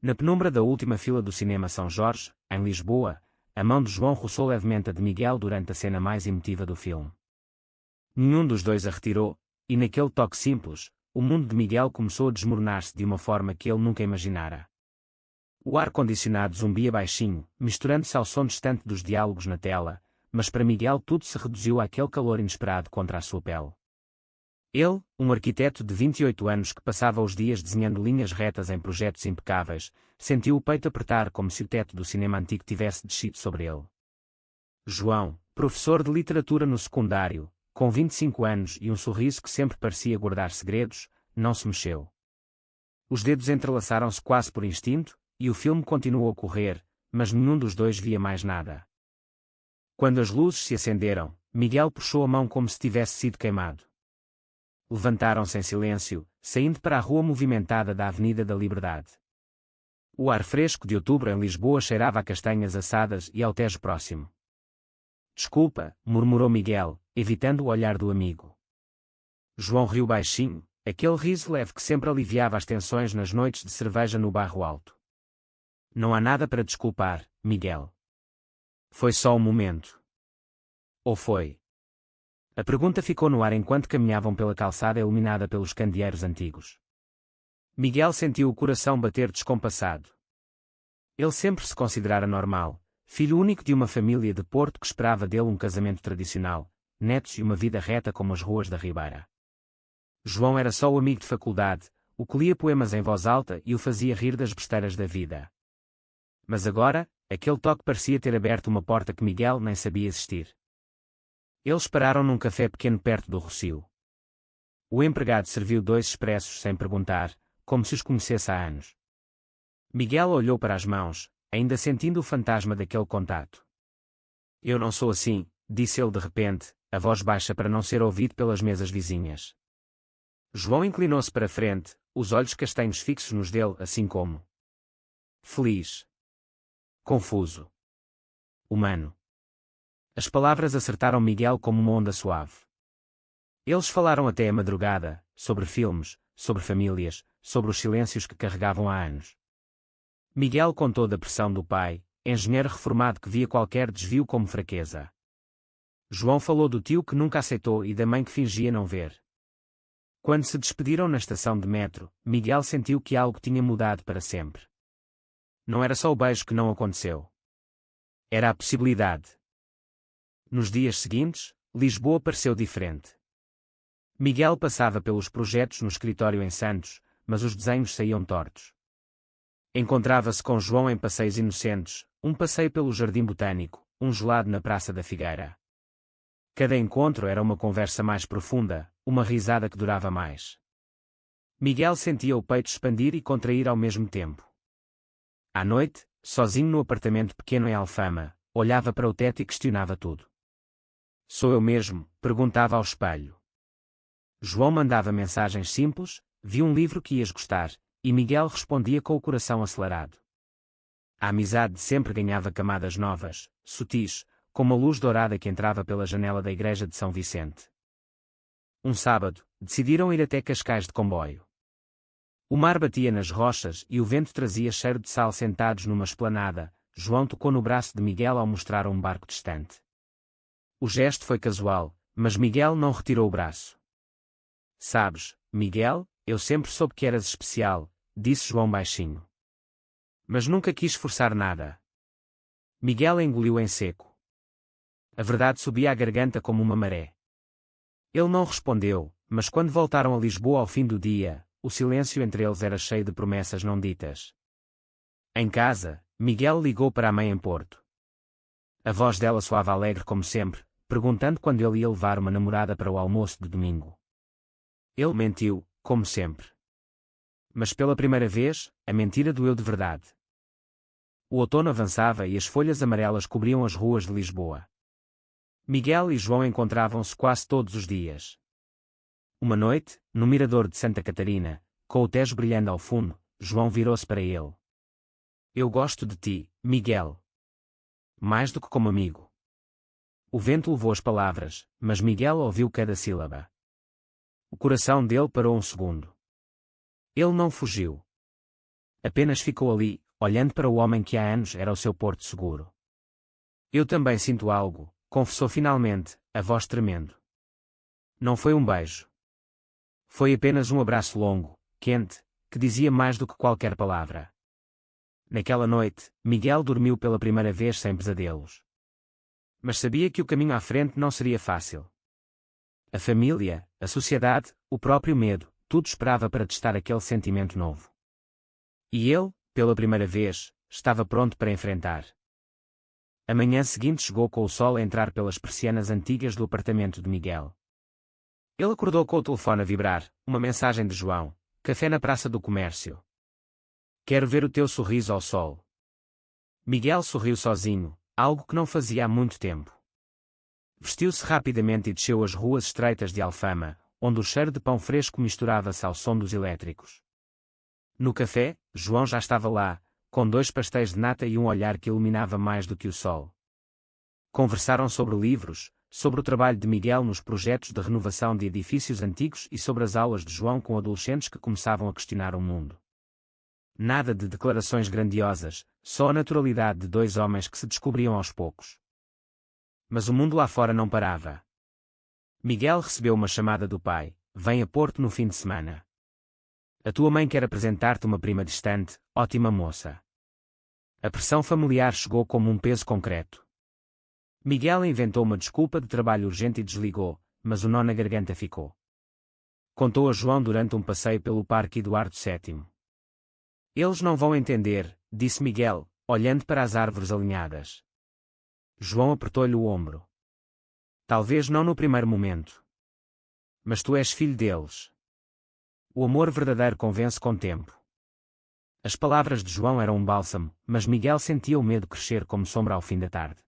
Na penumbra da última fila do cinema São Jorge, em Lisboa, a mão de João roçou levemente a de Miguel durante a cena mais emotiva do filme. Nenhum dos dois a retirou, e naquele toque simples, o mundo de Miguel começou a desmoronar-se de uma forma que ele nunca imaginara. O ar-condicionado zumbia baixinho, misturando-se ao som distante dos diálogos na tela, mas para Miguel tudo se reduziu àquele calor inesperado contra a sua pele. Ele, um arquiteto de 28 anos que passava os dias desenhando linhas retas em projetos impecáveis, sentiu o peito apertar como se o teto do cinema antigo tivesse descido sobre ele. João, professor de literatura no secundário, com 25 anos e um sorriso que sempre parecia guardar segredos, não se mexeu. Os dedos entrelaçaram-se quase por instinto, e o filme continuou a correr, mas nenhum dos dois via mais nada. Quando as luzes se acenderam, Miguel puxou a mão como se tivesse sido queimado. Levantaram-se em silêncio, saindo para a rua movimentada da Avenida da Liberdade. O ar fresco de outubro em Lisboa cheirava a castanhas assadas e ao Tejo próximo. Desculpa, murmurou Miguel, evitando o olhar do amigo. João riu baixinho, aquele riso leve que sempre aliviava as tensões nas noites de cerveja no Barro Alto. Não há nada para desculpar, Miguel. Foi só um momento. Ou foi? A pergunta ficou no ar enquanto caminhavam pela calçada iluminada pelos candeeiros antigos. Miguel sentiu o coração bater descompassado. Ele sempre se considerara normal, filho único de uma família de Porto que esperava dele um casamento tradicional, netos e uma vida reta como as ruas da Ribeira. João era só o amigo de faculdade, o que lia poemas em voz alta e o fazia rir das besteiras da vida. Mas agora, aquele toque parecia ter aberto uma porta que Miguel nem sabia existir. Eles pararam num café pequeno perto do Rossio. O empregado serviu 2 expressos sem perguntar, como se os conhecesse há anos. Miguel olhou para as mãos, ainda sentindo o fantasma daquele contato. Eu não sou assim, disse ele de repente, a voz baixa para não ser ouvido pelas mesas vizinhas. João inclinou-se para a frente, os olhos castanhos fixos nos dele, assim como feliz, confuso, humano. As palavras acertaram Miguel como uma onda suave. Eles falaram até a madrugada, sobre filmes, sobre famílias, sobre os silêncios que carregavam há anos. Miguel contou da pressão do pai, engenheiro reformado que via qualquer desvio como fraqueza. João falou do tio que nunca aceitou e da mãe que fingia não ver. Quando se despediram na estação de metro, Miguel sentiu que algo tinha mudado para sempre. Não era só o beijo que não aconteceu. Era a possibilidade. Nos dias seguintes, Lisboa pareceu diferente. Miguel passava pelos projetos no escritório em Santos, mas os desenhos saíam tortos. Encontrava-se com João em passeios inocentes, um passeio pelo Jardim Botânico, um gelado na Praça da Figueira. Cada encontro era uma conversa mais profunda, uma risada que durava mais. Miguel sentia o peito expandir e contrair ao mesmo tempo. À noite, sozinho no apartamento pequeno em Alfama, olhava para o teto e questionava tudo. Sou eu mesmo? Perguntava ao espelho. João mandava mensagens simples, vi um livro que ias gostar, e Miguel respondia com o coração acelerado. A amizade sempre ganhava camadas novas, sutis, como a luz dourada que entrava pela janela da igreja de São Vicente. Um sábado, decidiram ir até Cascais de comboio. O mar batia nas rochas e o vento trazia cheiro de sal. Sentados numa esplanada, João tocou no braço de Miguel ao mostrar um barco distante. O gesto foi casual, mas Miguel não retirou o braço. Sabes, Miguel, eu sempre soube que eras especial, disse João baixinho. Mas nunca quis forçar nada. Miguel engoliu em seco. A verdade subia à garganta como uma maré. Ele não respondeu, mas quando voltaram a Lisboa ao fim do dia, o silêncio entre eles era cheio de promessas não ditas. Em casa, Miguel ligou para a mãe em Porto. A voz dela soava alegre como sempre, perguntando quando ele ia levar uma namorada para o almoço de domingo. Ele mentiu, como sempre. Mas pela primeira vez, a mentira doeu de verdade. O outono avançava e as folhas amarelas cobriam as ruas de Lisboa. Miguel e João encontravam-se quase todos os dias. Uma noite, no mirador de Santa Catarina, com o Tejo brilhando ao fundo, João virou-se para ele. Eu gosto de ti, Miguel. Mais do que como amigo. O vento levou as palavras, mas Miguel ouviu cada sílaba. O coração dele parou um segundo. Ele não fugiu. Apenas ficou ali, olhando para o homem que há anos era o seu porto seguro. Eu também sinto algo, confessou finalmente, a voz tremendo. Não foi um beijo. Foi apenas um abraço longo, quente, que dizia mais do que qualquer palavra. Naquela noite, Miguel dormiu pela primeira vez sem pesadelos. Mas sabia que o caminho à frente não seria fácil. A família, a sociedade, o próprio medo, tudo esperava para testar aquele sentimento novo. E ele, pela primeira vez, estava pronto para enfrentar. A manhã seguinte chegou com o sol a entrar pelas persianas antigas do apartamento de Miguel. Ele acordou com o telefone a vibrar, uma mensagem de João: café na Praça do Comércio. Quero ver o teu sorriso ao sol. Miguel sorriu sozinho, algo que não fazia há muito tempo. Vestiu-se rapidamente e desceu as ruas estreitas de Alfama, onde o cheiro de pão fresco misturava-se ao som dos elétricos. No café, João já estava lá, com 2 pastéis de nata e um olhar que iluminava mais do que o sol. Conversaram sobre livros, sobre o trabalho de Miguel nos projetos de renovação de edifícios antigos e sobre as aulas de João com adolescentes que começavam a questionar o mundo. Nada de declarações grandiosas, só a naturalidade de 2 homens que se descobriam aos poucos. Mas o mundo lá fora não parava. Miguel recebeu uma chamada do pai: vem a Porto no fim de semana. A tua mãe quer apresentar-te uma prima distante, ótima moça. A pressão familiar chegou como um peso concreto. Miguel inventou uma desculpa de trabalho urgente e desligou, mas o nó na garganta ficou. Contou a João durante um passeio pelo Parque Eduardo VII. Eles não vão entender, disse Miguel, olhando para as árvores alinhadas. João apertou-lhe o ombro. Talvez não no primeiro momento. Mas tu és filho deles. O amor verdadeiro convence com tempo. As palavras de João eram um bálsamo, mas Miguel sentia o medo crescer como sombra ao fim da tarde.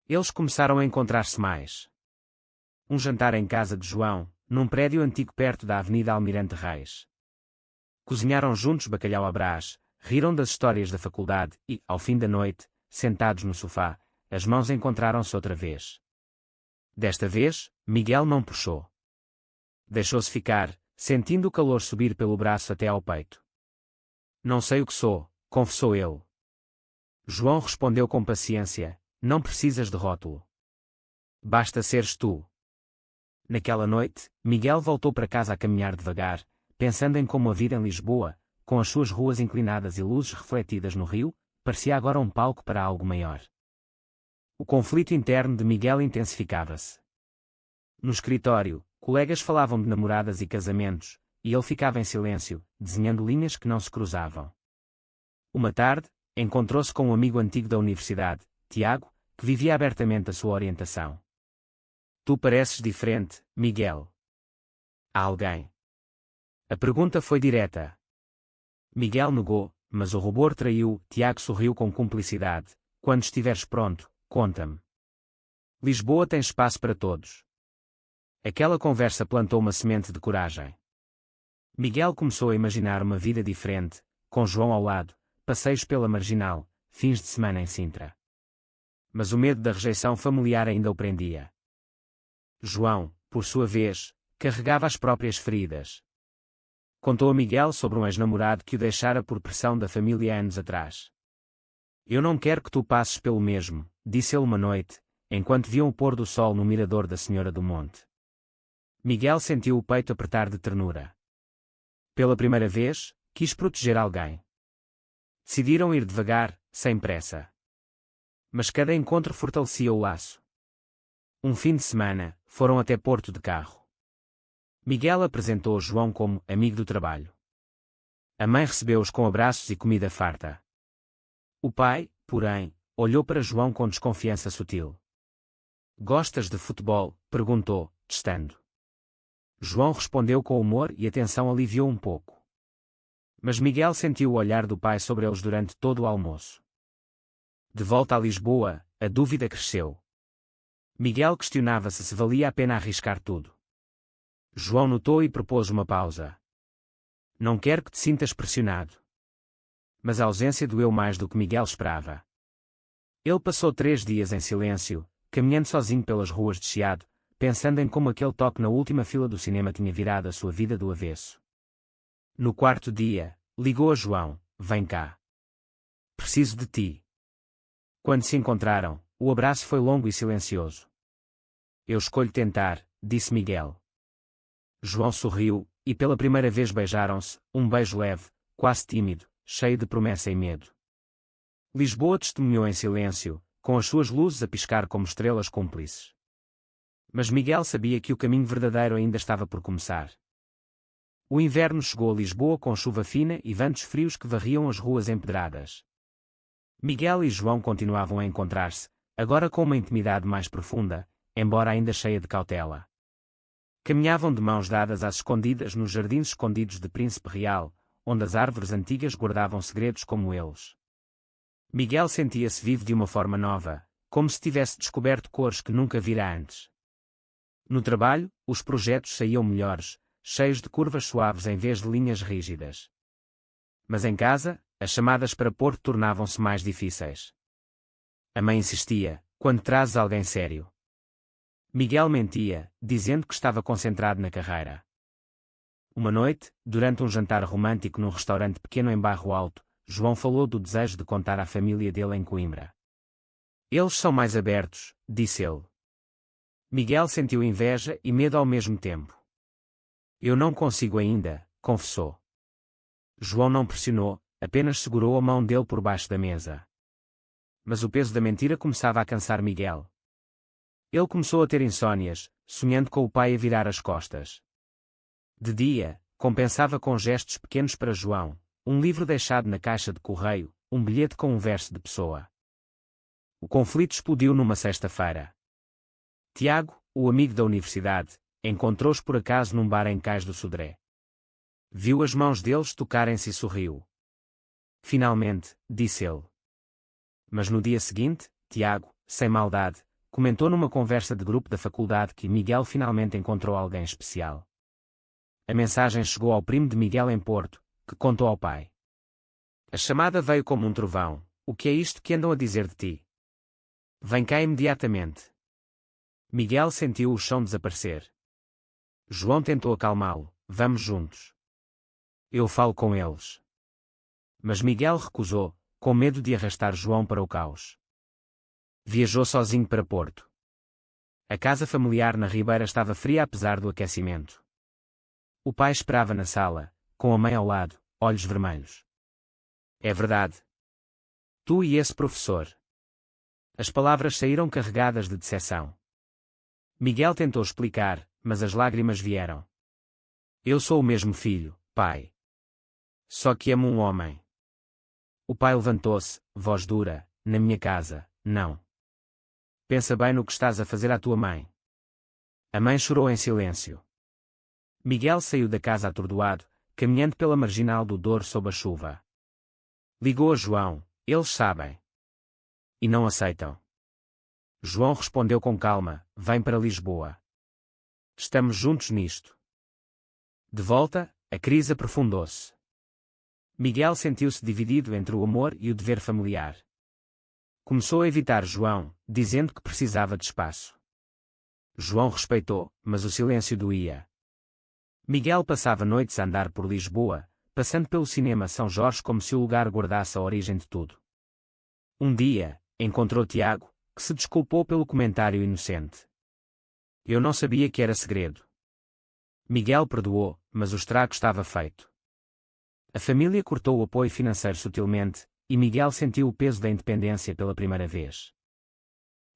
Eles começaram a encontrar-se mais. Um jantar em casa de João, num prédio antigo perto da Avenida Almirante Reis. Cozinharam juntos bacalhau à Brás, riram das histórias da faculdade e, ao fim da noite, sentados no sofá, as mãos encontraram-se outra vez. Desta vez, Miguel não puxou. Deixou-se ficar, sentindo o calor subir pelo braço até ao peito. Não sei o que sou, confessou ele. João respondeu com paciência: não precisas de rótulo. Basta seres tu. Naquela noite, Miguel voltou para casa a caminhar devagar, pensando em como a vida em Lisboa, com as suas ruas inclinadas e luzes refletidas no rio, parecia agora um palco para algo maior. O conflito interno de Miguel intensificava-se. No escritório, colegas falavam de namoradas e casamentos, e ele ficava em silêncio, desenhando linhas que não se cruzavam. Uma tarde, encontrou-se com um amigo antigo da universidade, Tiago, que vivia abertamente a sua orientação. Tu pareces diferente, Miguel. Há alguém? A pergunta foi direta. Miguel negou, mas o rubor traiu. Tiago sorriu com cumplicidade. Quando estiveres pronto, conta-me. Lisboa tem espaço para todos. Aquela conversa plantou uma semente de coragem. Miguel começou a imaginar uma vida diferente, com João ao lado, passeios pela Marginal, fins de semana em Sintra. Mas o medo da rejeição familiar ainda o prendia. João, por sua vez, carregava as próprias feridas. Contou a Miguel sobre um ex-namorado que o deixara por pressão da família anos atrás. Eu não quero que tu passes pelo mesmo, disse ele uma noite, enquanto viam o pôr do sol no mirador da Senhora do Monte. Miguel sentiu o peito apertar de ternura. Pela primeira vez, quis proteger alguém. Decidiram ir devagar, sem pressa. Mas cada encontro fortalecia o laço. Um fim de semana, foram até Porto de carro. Miguel apresentou João como amigo do trabalho. A mãe recebeu-os com abraços e comida farta. O pai, porém, olhou para João com desconfiança sutil. Gostas de futebol? Perguntou, testando. João respondeu com humor e a tensão aliviou um pouco. Mas Miguel sentiu o olhar do pai sobre eles durante todo o almoço. De volta a Lisboa, a dúvida cresceu. Miguel questionava-se se valia a pena arriscar tudo. João notou e propôs uma pausa. Não quero que te sintas pressionado. Mas a ausência doeu mais do que Miguel esperava. Ele passou 3 dias em silêncio, caminhando sozinho pelas ruas de Chiado, pensando em como aquele toque na última fila do cinema tinha virado a sua vida do avesso. No 4º dia, ligou a João, vem cá. Preciso de ti. Quando se encontraram, o abraço foi longo e silencioso. Eu escolho tentar, disse Miguel. João sorriu, e pela primeira vez beijaram-se, um beijo leve, quase tímido, cheio de promessa e medo. Lisboa testemunhou em silêncio, com as suas luzes a piscar como estrelas cúmplices. Mas Miguel sabia que o caminho verdadeiro ainda estava por começar. O inverno chegou a Lisboa com chuva fina e ventos frios que varriam as ruas empedradas. Miguel e João continuavam a encontrar-se, agora com uma intimidade mais profunda, embora ainda cheia de cautela. Caminhavam de mãos dadas às escondidas nos jardins escondidos de Príncipe Real, onde as árvores antigas guardavam segredos como eles. Miguel sentia-se vivo de uma forma nova, como se tivesse descoberto cores que nunca vira antes. No trabalho, os projetos saíam melhores, cheios de curvas suaves em vez de linhas rígidas. Mas em casa, as chamadas para Porto tornavam-se mais difíceis. A mãe insistia: quando trazes alguém sério? Miguel mentia, dizendo que estava concentrado na carreira. Uma noite, durante um jantar romântico num restaurante pequeno em Bairro Alto, João falou do desejo de contar à família dele em Coimbra. Eles são mais abertos, disse ele. Miguel sentiu inveja e medo ao mesmo tempo. Eu não consigo ainda, confessou. João não pressionou, apenas segurou a mão dele por baixo da mesa. Mas o peso da mentira começava a cansar Miguel. Ele começou a ter insônias, sonhando com o pai a virar as costas. De dia, compensava com gestos pequenos para João, um livro deixado na caixa de correio, um bilhete com um verso de Pessoa. O conflito explodiu numa sexta-feira. Tiago, o amigo da universidade, encontrou-os por acaso num bar em Cais do Sodré. Viu as mãos deles tocarem-se e sorriu. Finalmente, disse ele. Mas no dia seguinte, Tiago, sem maldade, comentou numa conversa de grupo da faculdade que Miguel finalmente encontrou alguém especial. A mensagem chegou ao primo de Miguel em Porto, que contou ao pai. A chamada veio como um trovão: o que é isto que andam a dizer de ti? Vem cá imediatamente. Miguel sentiu o chão desaparecer. João tentou acalmá-lo: vamos juntos. Eu falo com eles. Mas Miguel recusou, com medo de arrastar João para o caos. Viajou sozinho para Porto. A casa familiar na Ribeira estava fria apesar do aquecimento. O pai esperava na sala, com a mãe ao lado, olhos vermelhos. É verdade. Tu e esse professor. As palavras saíram carregadas de decepção. Miguel tentou explicar, mas as lágrimas vieram. Eu sou o mesmo filho, pai. Só que amo um homem. O pai levantou-se, voz dura: na minha casa, não. Pensa bem no que estás a fazer à tua mãe. A mãe chorou em silêncio. Miguel saiu da casa atordoado, caminhando pela marginal do Douro sob a chuva. Ligou a João: eles sabem. E não aceitam. João respondeu com calma: vem para Lisboa. Estamos juntos nisto. De volta, a crise aprofundou-se. Miguel sentiu-se dividido entre o amor e o dever familiar. Começou a evitar João, dizendo que precisava de espaço. João respeitou, mas o silêncio doía. Miguel passava noites a andar por Lisboa, passando pelo cinema São Jorge como se o lugar guardasse a origem de tudo. Um dia, encontrou Tiago, que se desculpou pelo comentário inocente. Eu não sabia que era segredo. Miguel perdoou, mas o estrago estava feito. A família cortou o apoio financeiro sutilmente, e Miguel sentiu o peso da independência pela primeira vez.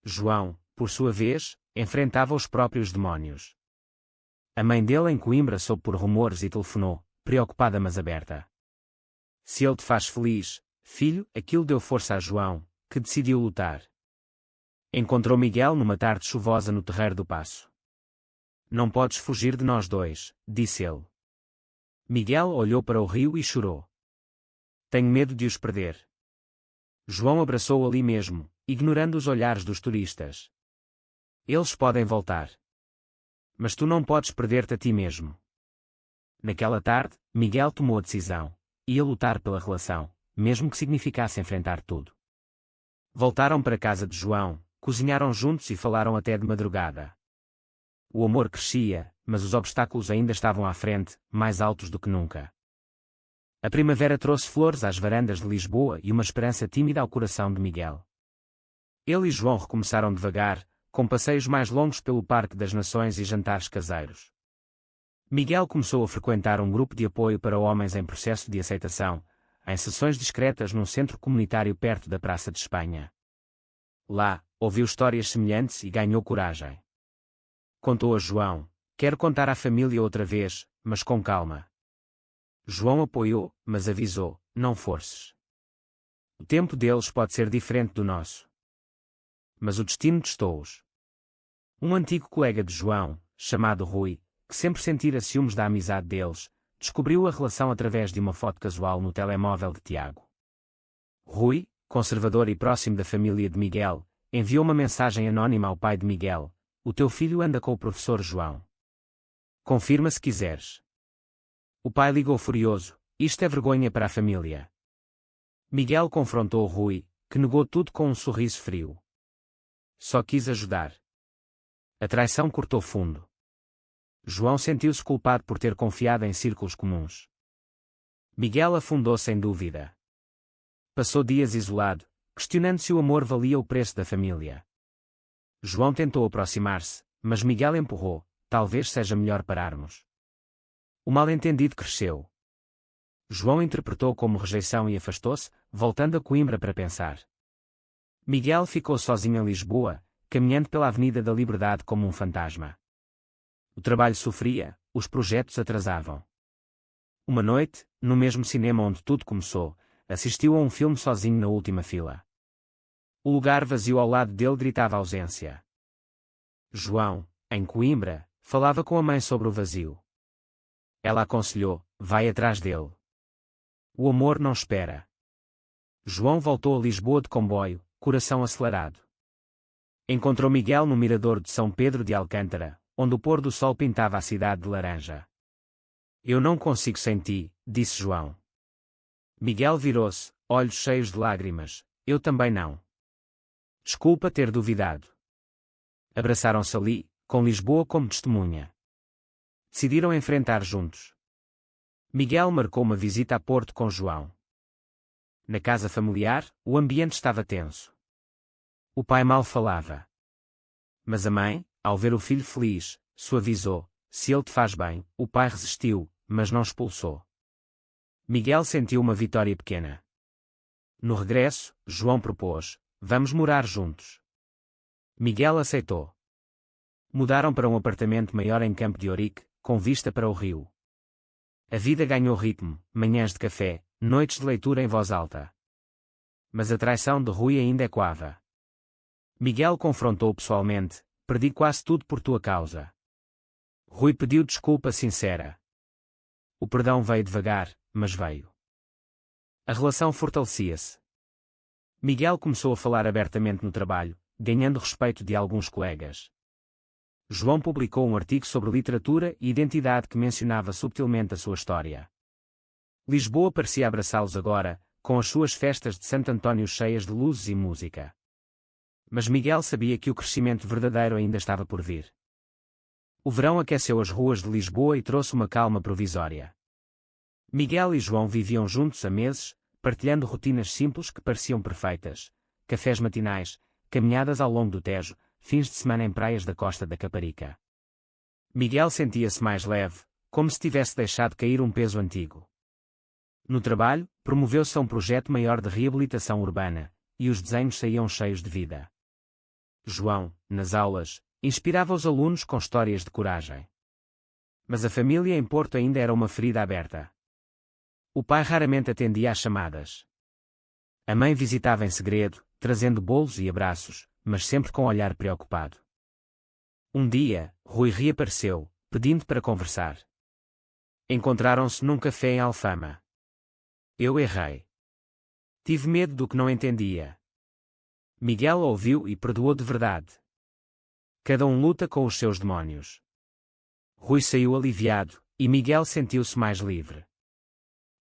João, por sua vez, enfrentava os próprios demónios. A mãe dele em Coimbra soube por rumores e telefonou, preocupada mas aberta. Se ele te faz feliz, filho, aquilo deu força a João, que decidiu lutar. Encontrou Miguel numa tarde chuvosa no Terreiro do Paço. Não podes fugir de nós dois, disse ele. Miguel olhou para o rio e chorou. Tenho medo de os perder. João abraçou-o ali mesmo, ignorando os olhares dos turistas. Eles podem voltar. Mas tu não podes perder-te a ti mesmo. Naquela tarde, Miguel tomou a decisão: ia lutar pela relação, mesmo que significasse enfrentar tudo. Voltaram para a casa de João, cozinharam juntos e falaram até de madrugada. O amor crescia, mas os obstáculos ainda estavam à frente, mais altos do que nunca. A primavera trouxe flores às varandas de Lisboa e uma esperança tímida ao coração de Miguel. Ele e João recomeçaram devagar, com passeios mais longos pelo Parque das Nações e jantares caseiros. Miguel começou a frequentar um grupo de apoio para homens em processo de aceitação, em sessões discretas num centro comunitário perto da Praça de Espanha. Lá, ouviu histórias semelhantes e ganhou coragem. Contou a João: "Quero contar à família outra vez, mas com calma." João apoiou, mas avisou: "Não forces. O tempo deles pode ser diferente do nosso." Mas o destino testou-os. Um antigo colega de João, chamado Rui, que sempre sentira ciúmes da amizade deles, descobriu a relação através de uma foto casual no telemóvel de Tiago. Rui, conservador e próximo da família de Miguel, enviou uma mensagem anónima ao pai de Miguel: "O teu filho anda com o professor João. Confirma se quiseres." O pai ligou furioso: "Isto é vergonha para a família." Miguel confrontou Rui, que negou tudo com um sorriso frio. Só quis ajudar. A traição cortou fundo. João sentiu-se culpado por ter confiado em círculos comuns. Miguel afundou-se em dúvida. Passou dias isolado, questionando se o amor valia o preço da família. João tentou aproximar-se, mas Miguel empurrou: "Talvez seja melhor pararmos." O mal-entendido cresceu. João interpretou como rejeição e afastou-se, voltando a Coimbra para pensar. Miguel ficou sozinho em Lisboa, caminhando pela Avenida da Liberdade como um fantasma. O trabalho sofria, os projetos atrasavam. Uma noite, no mesmo cinema onde tudo começou, assistiu a um filme sozinho na última fila. O lugar vazio ao lado dele gritava ausência. João, em Coimbra, falava com a mãe sobre o vazio. Ela aconselhou: "Vai atrás dele. O amor não espera." João voltou a Lisboa de comboio, coração acelerado. Encontrou Miguel no mirador de São Pedro de Alcântara, onde o pôr do sol pintava a cidade de laranja. "Eu não consigo sem ti", disse João. Miguel virou-se, olhos cheios de lágrimas: "Eu também não. Desculpa ter duvidado." Abraçaram-se ali, com Lisboa como testemunha. Decidiram enfrentar juntos. Miguel marcou uma visita a Porto com João. Na casa familiar, o ambiente estava tenso. O pai mal falava. Mas a mãe, ao ver o filho feliz, suavizou: "Se ele te faz bem." O pai resistiu, mas não expulsou. Miguel sentiu uma vitória pequena. No regresso, João propôs: "Vamos morar juntos." Miguel aceitou. Mudaram para um apartamento maior em Campo de Ourique, com vista para o rio. A vida ganhou ritmo, manhãs de café, noites de leitura em voz alta. Mas a traição de Rui ainda ecoava. Miguel confrontou pessoalmente: "Perdi quase tudo por tua causa." Rui pediu desculpa sincera. O perdão veio devagar, mas veio. A relação fortalecia-se. Miguel começou a falar abertamente no trabalho, ganhando respeito de alguns colegas. João publicou um artigo sobre literatura e identidade que mencionava subtilmente a sua história. Lisboa parecia abraçá-los agora, com as suas festas de Santo António cheias de luzes e música. Mas Miguel sabia que o crescimento verdadeiro ainda estava por vir. O verão aqueceu as ruas de Lisboa e trouxe uma calma provisória. Miguel e João viviam juntos há meses, partilhando rotinas simples que pareciam perfeitas: cafés matinais, caminhadas ao longo do Tejo, fins de semana em praias da costa da Caparica. Miguel sentia-se mais leve, como se tivesse deixado cair um peso antigo. No trabalho, promoveu-se a um projeto maior de reabilitação urbana, e os desenhos saíam cheios de vida. João, nas aulas, inspirava os alunos com histórias de coragem. Mas a família em Porto ainda era uma ferida aberta. O pai raramente atendia às chamadas. A mãe visitava em segredo, trazendo bolos e abraços, mas sempre com um olhar preocupado. Um dia, Rui reapareceu, pedindo para conversar. Encontraram-se num café em Alfama. Eu errei. Tive medo do que não entendia. Miguel ouviu e perdoou de verdade. Cada um luta com os seus demónios. Rui saiu aliviado, e Miguel sentiu-se mais livre.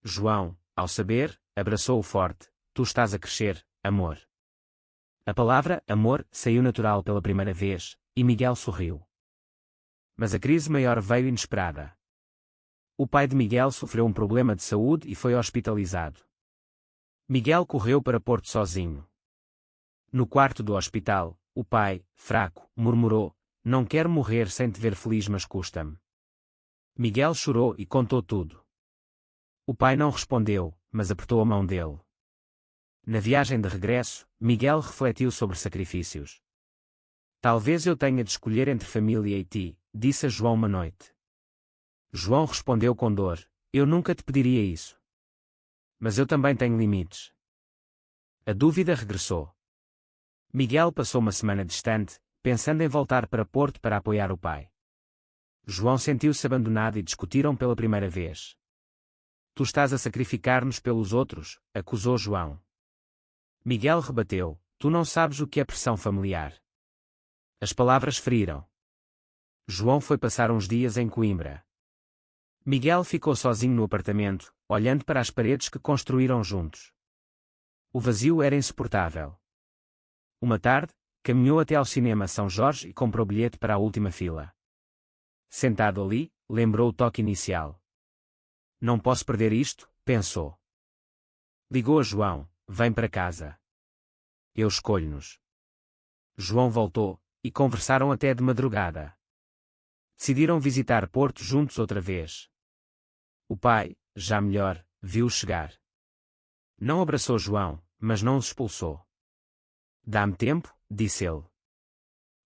João, ao saber, abraçou-o forte: "Tu estás a crescer, amor." A palavra amor saiu natural pela primeira vez, e Miguel sorriu. Mas a crise maior veio inesperada. o pai de Miguel sofreu um problema de saúde e foi hospitalizado. Miguel correu para Porto sozinho. No quarto do hospital, o pai, fraco, murmurou: "Não quero morrer sem te ver feliz, mas custa-me." Miguel chorou e contou tudo. O pai não respondeu, mas apertou a mão dele. Na viagem de regresso, Miguel refletiu sobre sacrifícios. "Talvez eu tenha de escolher entre família e ti", disse a João uma noite. João respondeu com dor: "Eu nunca te pediria isso. Mas eu também tenho limites." A dúvida regressou. Miguel passou uma semana distante, pensando em voltar para Porto para apoiar o pai. João sentiu-se abandonado e discutiram pela primeira vez. "Tu estás a sacrificar-nos pelos outros", acusou João. Miguel rebateu: "Tu não sabes o que é pressão familiar." As palavras feriram. João foi passar uns dias em Coimbra. Miguel ficou sozinho no apartamento, olhando para as paredes que construíram juntos. O vazio era insuportável. Uma tarde, caminhou até ao cinema São Jorge e comprou bilhete para a última fila. Sentado ali, lembrou o toque inicial. "Não posso perder isto", pensou. Ligou a João: "Vem para casa. Eu escolho-nos." João voltou, e conversaram até de madrugada. Decidiram visitar Porto juntos outra vez. O pai, já melhor, viu-o chegar. Não abraçou João, mas não os expulsou. "Dá-me tempo", disse ele.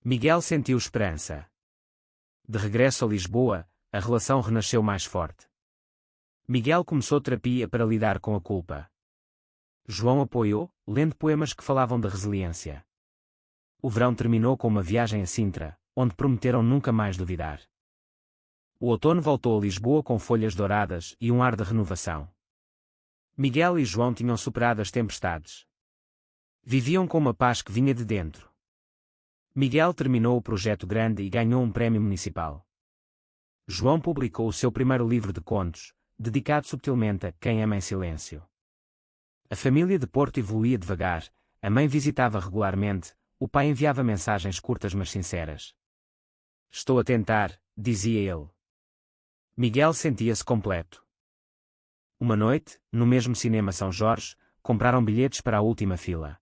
Miguel sentiu esperança. De regresso a Lisboa, a relação renasceu mais forte. Miguel começou terapia para lidar com a culpa. João apoiou, lendo poemas que falavam de resiliência. O verão terminou com uma viagem a Sintra, onde prometeram nunca mais duvidar. O outono voltou a Lisboa com folhas douradas e um ar de renovação. Miguel e João tinham superado as tempestades. Viviam com uma paz que vinha de dentro. Miguel terminou o projeto grande e ganhou um prémio municipal. João publicou o seu primeiro livro de contos, dedicado subtilmente a quem ama em silêncio. A família de Porto evoluía devagar, a mãe visitava regularmente, o pai enviava mensagens curtas mas sinceras. "Estou a tentar", dizia ele. Miguel sentia-se completo. Uma noite, no mesmo cinema São Jorge, compraram bilhetes para a última fila.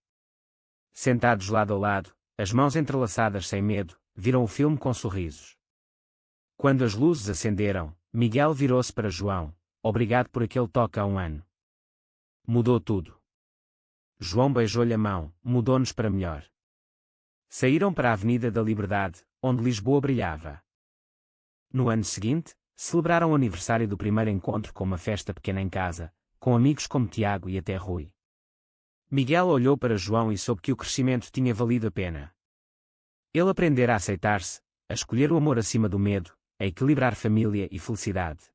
Sentados lado a lado, as mãos entrelaçadas sem medo, viram o filme com sorrisos. Quando as luzes acenderam, Miguel virou-se para João: "Obrigado por aquele toque há um ano. Mudou tudo." João beijou-lhe a mão: "Mudou-nos para melhor." Saíram para a Avenida da Liberdade, onde Lisboa brilhava. No ano seguinte, celebraram o aniversário do primeiro encontro com uma festa pequena em casa, com amigos como Tiago e até Rui. Miguel olhou para João e soube que o crescimento tinha valido a pena. Ele aprendera a aceitar-se, a escolher o amor acima do medo, a equilibrar família e felicidade.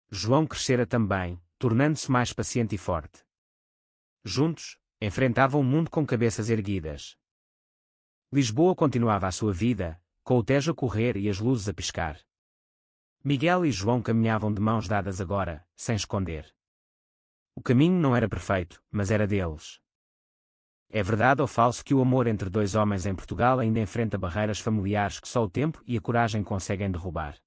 João crescera também, tornando-se mais paciente e forte. Juntos, enfrentavam o mundo com cabeças erguidas. Lisboa continuava a sua vida, com o Tejo a correr e as luzes a piscar. Miguel e João caminhavam de mãos dadas agora, sem esconder. O caminho não era perfeito, mas era deles. É verdade ou falso que o amor entre dois homens em Portugal ainda enfrenta barreiras familiares que só o tempo e a coragem conseguem derrubar?